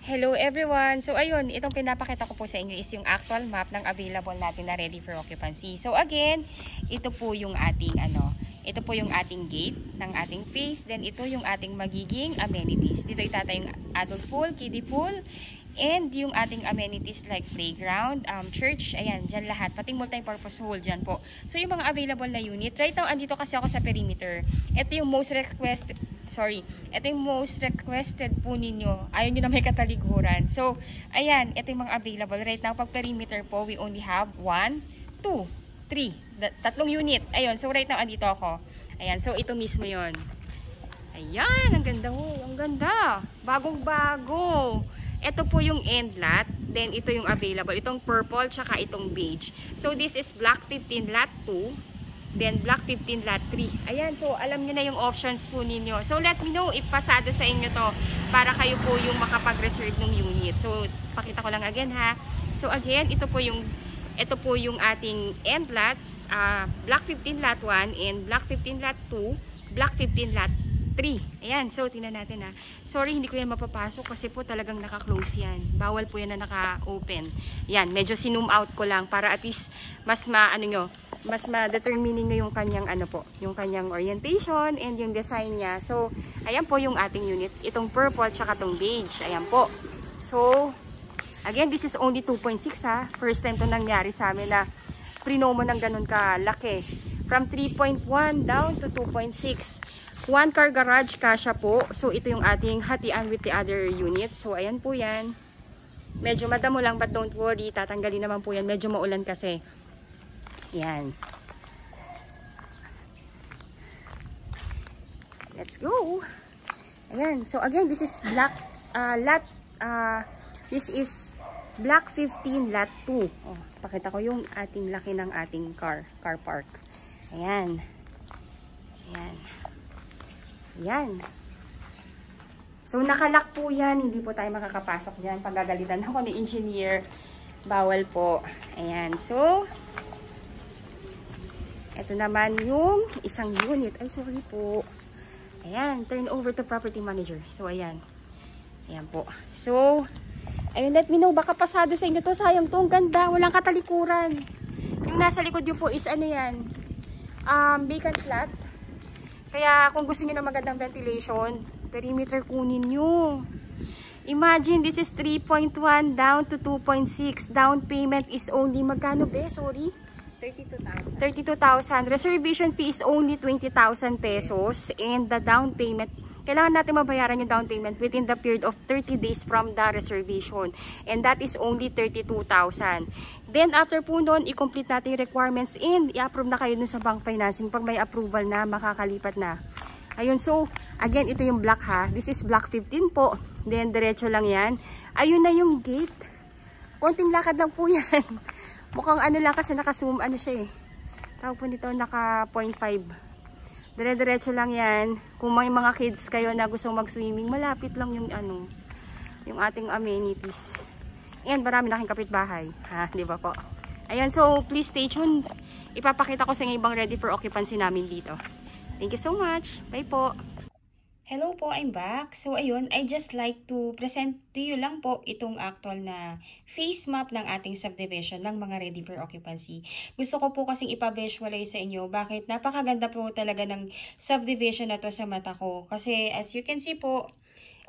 Hello everyone! So ayun, itong pinapakita ko po sa inyo is yung actual map ng available natin na ready for occupancy. So again, ito po yung ating ito po yung ating gate ng ating phase. Then ito yung ating magiging amenities. Dito itatay yung adult pool, kiddie pool, and yung ating amenities like playground, church, ayan, dyan lahat. Pating multi-purpose hall dyan po. So yung mga available na unit, right now andito kasi ako sa perimeter. Ito yung most requested po ninyo. Ayaw nyo na may kataliguran. So, ayan, ito yung mga available. Right now, pag perimeter po, we only have 1, 2, 3. Tatlong unit. Ayun, so right now, andito ako. Ayan, so ito mismo yon. Ayan, ang ganda ho. Ang ganda. Bagong-bago. Ito po yung end lot. Then, ito yung available. Itong purple, tsaka itong beige. So, this is block 15 lot 2. Then, block 15 lot 3. Ayan, so alam nyo na yung options po ninyo. So, let me know if pasado sa inyo to para kayo po yung makapag-reserve ng unit. So, pakita ko lang again ha. So, again, ito po yung ating end lot, block 15 lot 1 and block 15 lot 2, block 15 lot 3. Ayan, so tingnan natin ha. Sorry, hindi ko yan mapapasok kasi po talagang naka-close yan. Bawal po yan na naka-open. Yan, medyo sinum out ko lang para at least mas ma-determine nyo yung kanyang yung kanyang orientation and yung design niya. So, ayan po yung ating unit. Itong purple tsaka itong beige. Ayan po. So, again, this is only 2.6 ha. First time to nangyari sa amin na prinomo ng ganun kalaki. From 3.1 down to 2.6. One car garage kasya po. So, ito yung ating hatian with the other unit. So, ayan po yan. Medyo madamo lang but don't worry. Tatanggalin naman po yan. Medyo maulan kasi. Yan. Let's go. Ayan. So, again, this is block this is block 15 lot 2. Oh, pakita ko yung ating laki ng ating car park. Ayan. Ayan. Ayan. So, nakalock po yan. Hindi po tayo makakapasok dyan. Pagagalitan ako ni engineer. Bawal po. Ayan. So, ito naman yung isang unit. Ay, sorry po. Ayan. Turn over to property manager. So, ayan. Ayan po. So, ayun, let me know. Baka pasado sa inyo to. Sayang to. Ang ganda. Walang katalikuran. Yung nasa likod nyo po is ano yan? Vacant lot. Kaya kung gusto niyo ng magandang ventilation, perimeter kunin nyo. Imagine, this is 3.1 down to 2.6. Down payment is only, magkano be? Sorry? 32,000. 32,000. Reservation fee is only 20,000 pesos. And the down payment, kailangan natin mabayaran yung down payment within the period of 30 days from the reservation. And that is only 32,000. Then, after po nun, i-complete natin yung requirements and i-approve na kayo dun sa bank financing. Pag may approval na, makakalipat na. Ayun, so, again, ito yung block ha. This is block 15 po. Then, diretso lang yan. Ayun na yung gate. Konting lakad lang po yan. Mukhang ano lang kasi naka-zoom, siya eh. Tawag po nito, naka 0.5. Dire-diretso lang yan. Kung may mga kids kayo na gustong mag-swimming, malapit lang yung yung ating amenities. And marami na kaming kapitbahay. Ha, di ba po? Ayan, so please stay tuned. Ipapakita ko sa inyo ibang ready for occupancy namin dito. Thank you so much. Bye po. Hello po, I'm back. So ayun, I just like to present to you lang po itong actual na face map ng ating subdivision ng mga ready for occupancy. Gusto ko po kasing ipa-visualize sa inyo bakit napakaganda po talaga ng subdivision na to sa mata ko. Kasi as you can see po,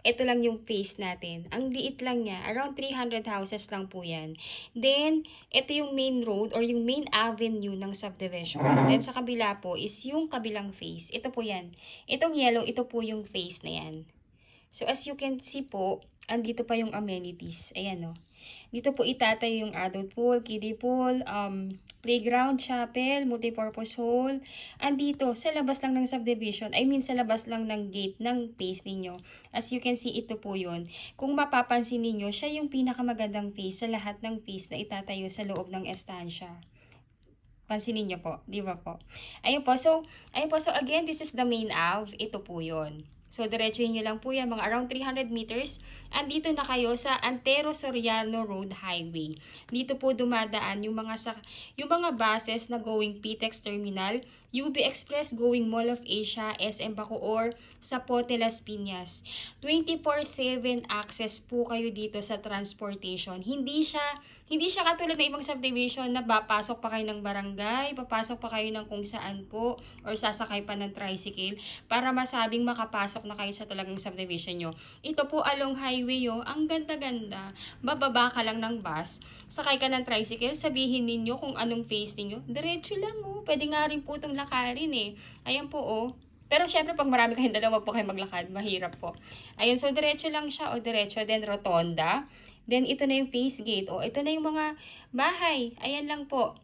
ito lang yung face natin. Ang liit lang niya. Around 300 houses lang po yan. Then, ito yung main road or yung main avenue ng subdivision. Then, sa kabila po is yung kabilang face. Ito po yan. Itong yellow, ito po yung face na yan. So, as you can see po, andito pa yung amenities. Ayan o. Dito po itatayo yung adult pool, kiddie pool, playground, chapel, multipurpose hall. Andito, sa labas lang ng subdivision, sa labas lang ng gate ng face ninyo. As you can see, ito po yun. Kung mapapansin ninyo, siya yung pinakamagandang face sa lahat ng face na itatayo sa loob ng estansya. Pansinin niyo po, di ba po? Ayun po, so again, this is the main Ave. Ito po yun. So, diretsuhin nyo lang po yan, mga around 300 meters. andito na kayo sa Antero Soriano Road Highway. Dito po dumadaan yung mga buses na going PTEX Terminal, UB Express going Mall of Asia, SM Bacoor, Zapote, Las Piñas. 24/7 access po kayo dito sa transportation. Hindi siya katulad ng ibang subdivision na papasok pa kayo ng barangay, papasok pa kayo ng kung saan po, or sasakay pa ng tricycle para masabing makapasok na kayo sa talagang subdivision nyo. Ito po along highway ang ganda-ganda. Bababa ka lang ng bus, sakay ka ng tricycle, sabihin ninyo kung anong face ninyo. Diretso lang Pwede nga rin po itong lakarin Ayan po Pero syempre pag marami kayong dalawa, wag po kayo maglakad. Mahirap po. Ayun, so diretso lang siya diretso. Then rotonda. Then ito na yung face gate. Ito na yung mga bahay. Ayan lang po.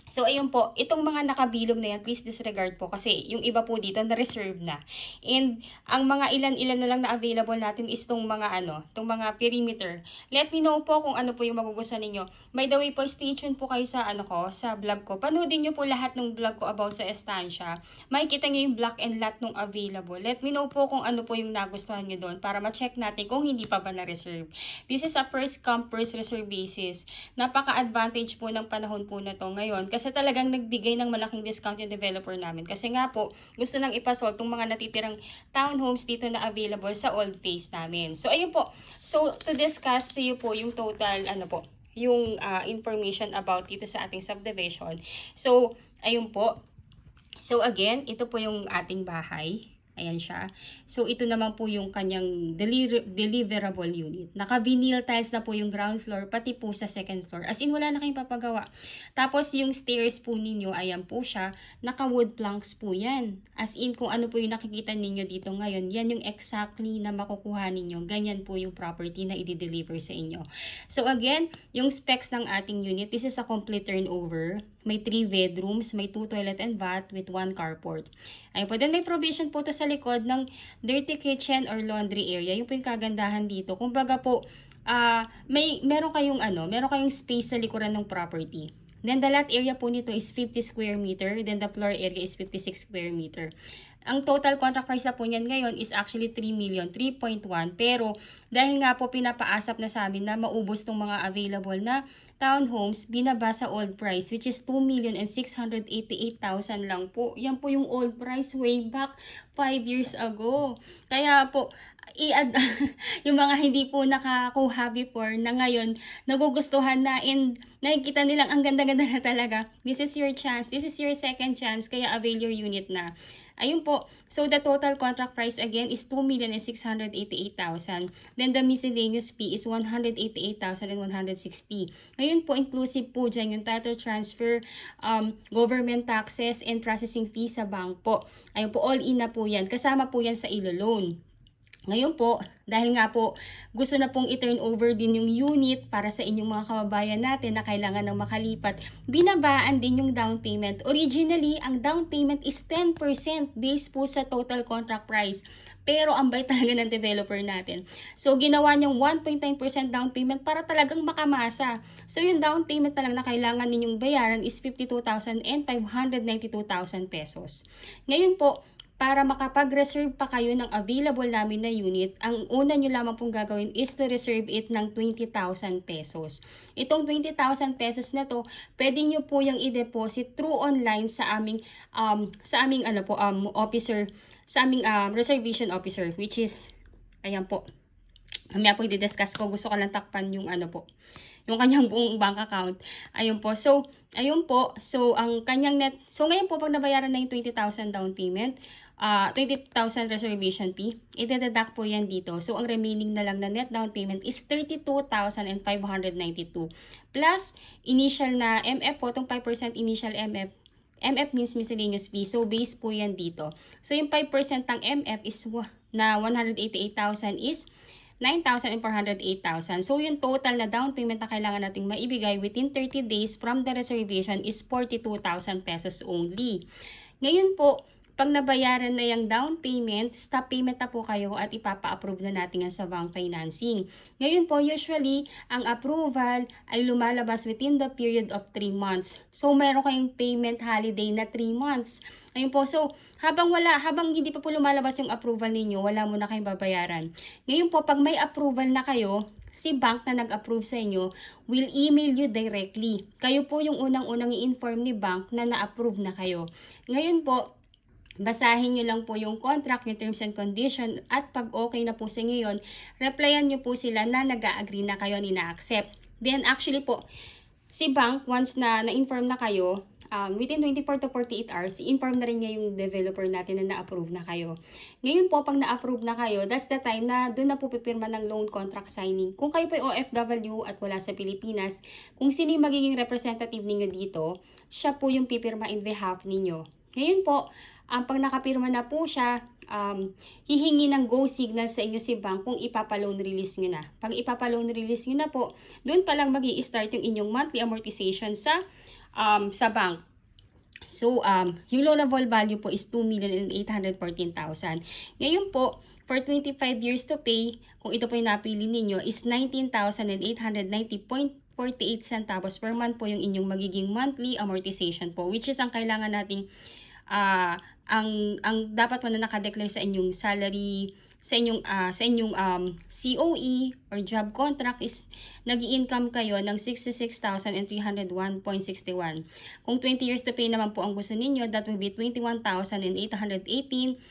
So, ayun po, itong mga nakabilog na yan, please disregard po kasi yung iba po dito na-reserve na. And ang mga ilan-ilan na lang na available natin is itong mga perimeter. Let me know po kung ano po yung magugustuhan ninyo. By the way po, stay tuned po kayo sa sa vlog ko. Panoodin nyo po lahat ng vlog ko about sa estancia. Makikita nyo yung block and lot nung available. Let me know po kung ano po yung nagustuhan nyo doon para ma-check natin kung hindi pa ba na-reserve. This is a first come, first reserve basis. Napaka-advantage po ng panahon po na to ngayon. Kasi talagang nagbigay ng malaking discount yung developer namin. Kasi nga po, gusto nang ipasol itong mga natitirang townhomes dito na available sa old phase namin. So, ayun po. So, to discuss to you po yung total, yung information about dito sa ating subdivision. So, ayun po. So, again, ito po yung ating bahay. Ayan siya. So, ito naman po yung kanyang deliverable unit. Naka-vinyl tiles na po yung ground floor, pati po sa second floor. As in, wala na kayong papagawa. Tapos, yung stairs po ninyo, ayan po siya. Naka-wood planks po yan. As in, kung ano po yung nakikita ninyo dito ngayon, yan yung exactly na makukuha ninyo. Ganyan po yung property na i-deliver sa inyo. So, again, yung specs ng ating unit, this is a complete turnover. May 3 bedrooms, may 2 toilet and bath with 1 carport. Ayun po. Then may provision po to sa likod ng dirty kitchen or laundry area. Yung po yung kagandahan dito. Kumbaga po, meron kayong space sa likuran ng property. Then the lot area po nito is 50 square meter. Then the floor area is 56 square meter. Ang total contract price na po niyan ngayon is actually 3,000,000, 3.1. Pero dahil nga po pinapaasap na sa amin na maubos tong mga available na townhomes, binaba sa old price which is 2,688,000 lang po. Yan po yung old price way back 5 years ago. Kaya po, yung mga hindi po nakakuha before na ngayon nagugustuhan na and nakikita nilang ang ganda-ganda na talaga. This is your chance. This is your second chance. Kaya avail your unit na. Ayun po. So, the total contract price again is 2,688,000. Then, the miscellaneous fee is 188,160. Ngayon po, inclusive po dyan yung title transfer, government taxes, and processing fee sa bank po. Ayun po, all in na po yan. Kasama po yan sa ILO loan. Ngayon po, dahil nga po gusto na pong i-turn over din yung unit para sa inyong mga kababayan natin na kailangan ng makalipat, binabaan din yung down payment. Originally, ang down payment is 10% based po sa total contract price. Pero ang bait talaga ng developer natin. So, ginawa niyang 1.9% down payment para talagang makamasa. So, yung down payment na lang na kailangan ninyong bayaran is 52,000 and 592,000 pesos. Ngayon po, para makapag-reserve pa kayo ng available namin na unit, ang una nyo lamang pong gagawin is to reserve it ng 20,000 pesos. Itong 20,000 pesos na to, pwede nyo po yung i-deposit through online sa aming officer, sa aming reservation officer, which is, ayan po. Mamaya po i-discuss ko, gusto ko lang takpan yung yung kanyang buong bank account. Ayun po. So, ayun po. So, ang kanyang net. So, ngayon po, pag nabayaran na yung 20,000 down payment, 20,000 reservation fee, ide-deduct po yan dito. So, ang remaining na lang na net down payment is 32,592. Plus, initial na MF po, itong 5% initial MF. MF means miscellaneous fee. So, base po yan dito. So, yung 5% ng MF is na 188,000 is 9,408,000. So, yung total na down payment na kailangan nating maibigay within 30 days from the reservation is 42,000 pesos only. Ngayon po, pag nabayaran na yung down payment, stop payment na po kayo at ipapa-approve na natin yan sa bank financing. Ngayon po, usually, ang approval ay lumalabas within the period of 3 months. So, meron kayong payment holiday na 3 months. Ayun po, so, habang hindi pa po lumalabas yung approval ninyo, wala mo na kayong babayaran. Ngayon po, pag may approval na kayo, si bank na nag-approve sa inyo will email you directly. Kayo po yung unang-unang i-inform ni bank na na-approve na kayo. Ngayon po, basahin nyo lang po yung contract, yung terms and condition, at pag okay na po sa inyo yun, replyan nyo po sila na nag-a-agree na kayo, ni-accept. Then actually po, si bank, once na na-inform na kayo, within 24 to 48 hours, i-inform na rin niya yung developer natin na na-approve na kayo. Ngayon po, pag na-approve na kayo, that's the time na doon na po pipirma ng loan contract signing. Kung kayo po ay OFW at wala sa Pilipinas, kung sino yung magiging representative ninyo dito, siya po yung pipirma in behalf ninyo. Ngayon po, pag nakapirma na po siya, hihingi ng go signal sa inyo si bank kung ipapa-loan release nyo na. Pag ipapa-loan release nyo na po, doon pa lang mag-i-start yung inyong monthly amortization sa bank. So, yung loanable value po is 2,814,000. Ngayon po, for 25 years to pay, kung ito po yung napili ninyo, is 19,890.48 centavos per month po yung inyong magiging monthly amortization po, which is ang kailangan nating ang dapat mo na nakadeclare sa inyong salary, sa inyong COE or job contract is nag-i-income kayo ng 66,301.61. Kung 20 years to pay naman po ang gusto ninyo, that will be 21,818.18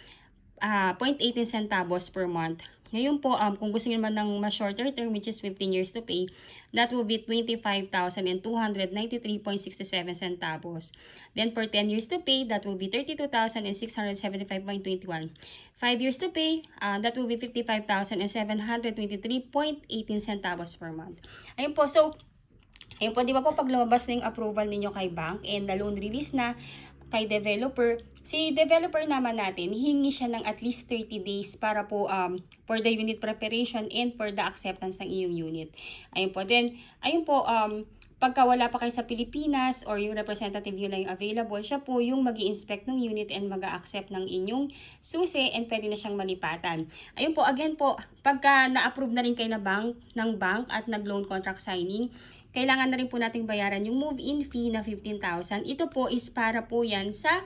centavos per month. Ngayon po, kung gusto niyo naman ng mas shorter term, which is 15 years to pay, that will be 25,293.67 centavos. Then for 10 years to pay, that will be 32,675.21. 5 years to pay, that will be 55,723.18 centavos per month. Ayun po, so, ayun po, di ba po pag lumabas na yung approval ninyo kay bank and na loan release na kay developer, si developer naman natin, hihingi siya ng at least 30 days para po for the unit preparation and for the acceptance ng iyong unit. Ayun po. Then, ayun po, pagka wala pa kayo sa Pilipinas or yung representative yun na yung available, siya po yung mag-i-inspect ng unit and mag-a-accept ng inyong susi and pwede na siyang malipatan. Ayun po, again po, pagka na-approve na rin kayo ng bank at nag-loan contract signing, kailangan na rin po nating bayaran yung move-in fee na 15,000. Ito po is para po yan sa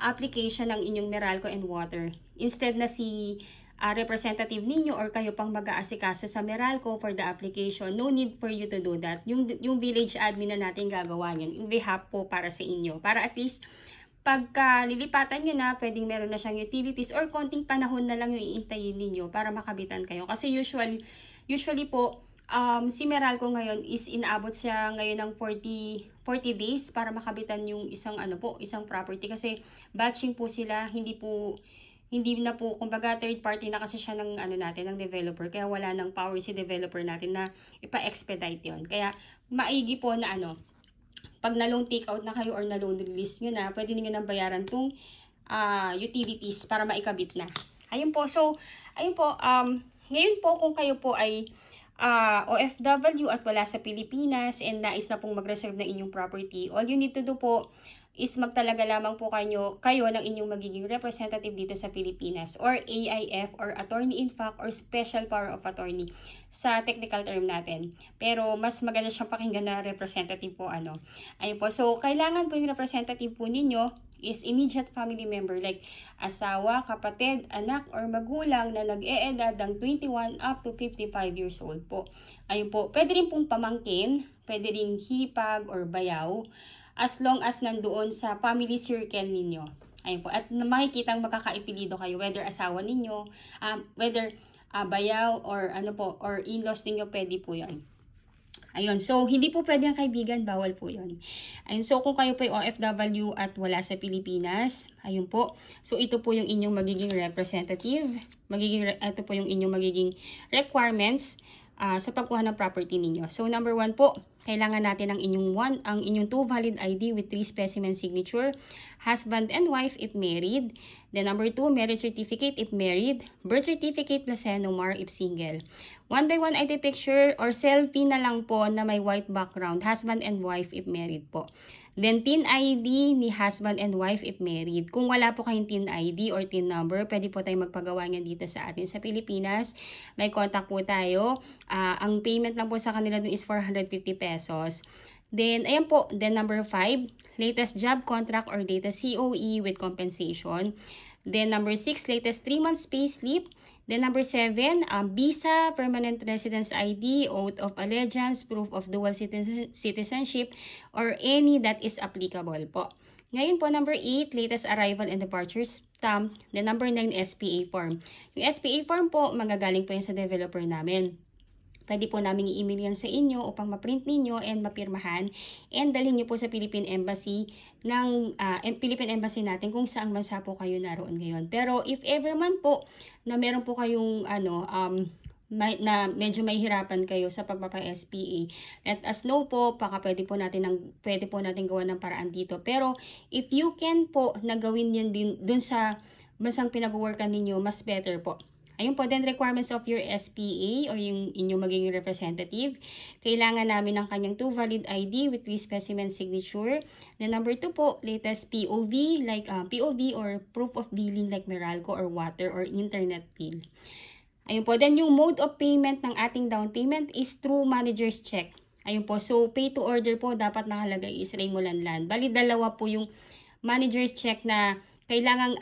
application ng inyong Meralco and Water. Instead na si representative ninyo or kayo pang mag-aasikaso sa Meralco for the application, no need for you to do that. Yung village admin na natin gagawa yan in behalf po para sa inyo. Para at least, pagka lilipatan nyo na, pwedeng meron na siyang utilities or konting panahon na lang yung iintayin ninyo para makabitan kayo. Kasi usually po, si Meralco ngayon is inaabot siya ngayon ng 40 days para makabitan yung isang property kasi batching po sila, hindi na po kumbaga third party na kasi siya ng ng developer, kaya wala nang power si developer natin na ipa-expedite yon. Kaya maigi po na pag na loan take out na kayo or na loan release nyo na, pwede niyo nang bayaran tong utilities para maikabit na. Ayun po, so ayun po, ngayon po kung kayo po ay OFW at wala sa Pilipinas and nais na pong mag-reserve ng inyong property, all you need to do po is magtalaga lamang po kayo ng inyong magiging representative dito sa Pilipinas or AIF or attorney in fact or special power of attorney sa technical term natin. Pero mas maganda siyang pakinggan na representative po Ayun po. So, kailangan po yung representative po ninyo is immediate family member like asawa, kapatid, anak, or magulang na nag-e-edad ng 21 up to 55 years old po. Ayun po. Pwede rin pong pamangkin, pwede rin hipag or bayaw, as long as nandoon sa family circle ninyo. Ayun po. At makikitang magkakaipilido kayo, whether asawa ninyo, whether bayaw or or in-laws ninyo, pwede po yan. Ayun, so hindi po pwede ang kaibigan, bawal po yun. Ayun, so kung kayo po yung OFW at wala sa Pilipinas, ayun po. So ito po yung inyong magiging representative, ito po yung inyong magiging requirements sa pagkuha ng property ninyo. So number 1 po, kailangan natin ang inyong 2 valid ID with 3 specimen signature, husband and wife if married. Then number 2, marriage certificate if married, birth certificate plus NOMAR if single. 1 by 1 ID picture or selfie na lang po na may white background, husband and wife if married po. Then, TIN ID ni husband and wife if married. Kung wala po kayong TIN ID or TIN number, pwede po tayong magpagawa niyan dito sa atin sa Pilipinas. May contact po tayo. Ang payment lang po sa kanila dun is 450 pesos. Then, ayan po. Then, number 5, latest job contract or latest COE with compensation. Then, number 6, latest 3 months payslip. Then, number 7, visa, permanent residence ID, oath of allegiance, proof of dual citizenship, or any that is applicable po. Ngayon po, number 8, latest arrival and departure stamp. Then, number 9, SPA form. Yung SPA form po, magagaling po yan sa developer namin. Pwede po namin i-email yan sa inyo upang ma-print ninyo and mapirmahan and dalhin nyo po sa Philippine Embassy natin kung saang bansa po kayo naroon ngayon. Pero if ever man po na meron po kayong na medyo mahihirapan kayo sa pagpapa-SPA, let us know po, baka pwede po natin gawa ng paraan dito. Pero if you can po na gawin yun din dun sa bansang pinag-workan ninyo, mas better po. Ayun po, then requirements of your SPA or yung inyong magiging representative. Kailangan namin ng kanyang 2 valid ID with 3 specimen signature. Then number 2 po, latest POV like POV or proof of billing like Meralco or water or internet bill. Ayun po, then yung mode of payment ng ating down payment is through manager's check. Ayun po, so pay to order po dapat nakalagay is Raymo Lanlan. Bali dalawa po yung manager's check na kailangang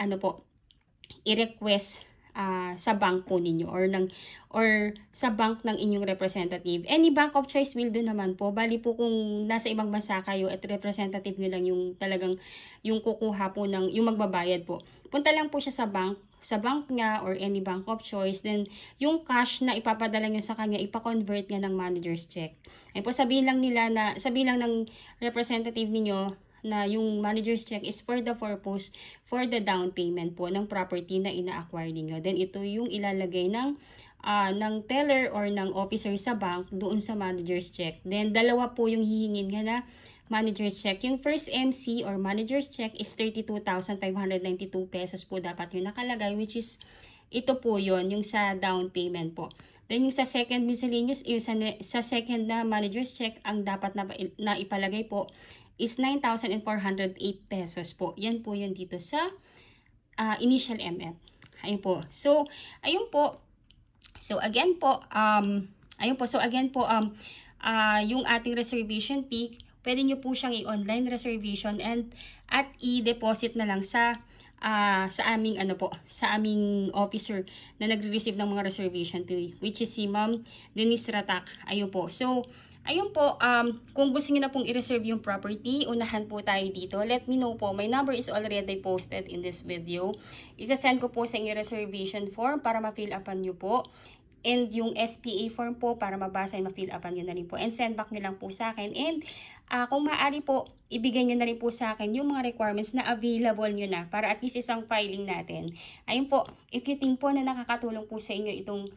i-request sa bank po ninyo or sa bank ng inyong representative. Any bank of choice will do naman po. Bali po kung nasa ibang bansa kayo at representative nyo lang yung talagang yung kukuha po yung magbabayad po. Punta lang po siya sa bank niya or any bank of choice. Then yung cash na ipapadala nyo sa kanya, ipa-convert niya ng manager's check. Ay po sabihin lang ng representative niyo na yung manager's check is for the purpose for the down payment po ng property na ina-acquire niyo. Then ito yung ilalagay ng teller or ng officer sa bank doon sa manager's check. Then dalawa po yung hihingin nga na manager's check. Yung first MC or manager's check is 32,592 pesos po dapat yung nakalagay, which is ito po yon yung sa down payment po. Then yung sa second miscellaneous, sa second na manager's check, ang dapat na ipalagay po is 9,408 pesos po. Yan po yun dito sa initial MF. Ayun po. So, ayun po. So, again po, yung ating reservation fee, pwede nyo po siyang i-online reservation at i-deposit na lang sa aming officer na nagre-receive ng mga reservation fee, which is si Ma'am Denise Ratak. Ayun po. So, ayun po, kung gusto niyo na pong i-reserve yung property, unahan po tayo dito. Let me know po. My number is already posted in this video. Isa-send ko po sa inyo reservation form para ma-fill upan nyo po. And yung SPA form po para mabasa and ma-fill upan nyo na rin po. And send back nyo lang po sa akin. And kung maaari po, ibigay nyo na rin po sa akin yung mga requirements na available nyo na para at least isang filing natin. Ayun po, if you think po na nakakatulong po sa inyo itong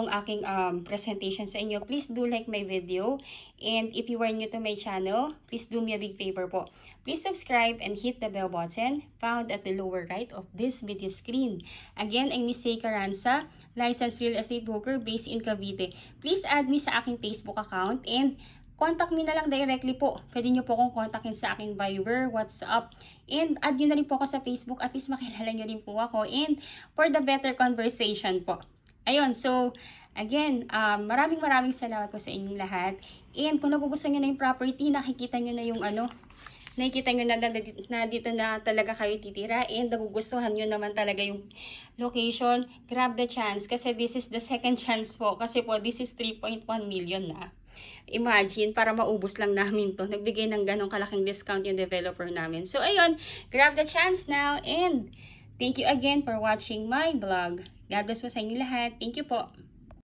aking presentation sa inyo, please do like my video. And if you are new to my channel, please do me a big favor po. Please subscribe and hit the bell button found at the lower right of this video screen. Again, I'm Miss Say Caranza, licensed real estate broker based in Cavite. Please add me sa aking Facebook account and contact me na lang directly po. Pwede nyo po akong kontakin sa aking Viber, WhatsApp, and add nyo na rin po ako sa Facebook. At least makilala nyo rin po ako and for the better conversation po. Ayun, so, again, maraming salamat po sa inyong lahat. And kung nagugustuhan nyo na yung property, nakikita nyo na yung nakikita nyo na dito na talaga kayo titira. And nagugustuhan nyo naman talaga yung location, grab the chance. Kasi this is the second chance po. Kasi po, this is 3.1 million na. Imagine, para maubos lang namin to. Nagbigay ng ganong kalaking discount yung developer namin. So, ayun, grab the chance now. And thank you again for watching my vlog. God bless po sa inyo lahat. Thank you po.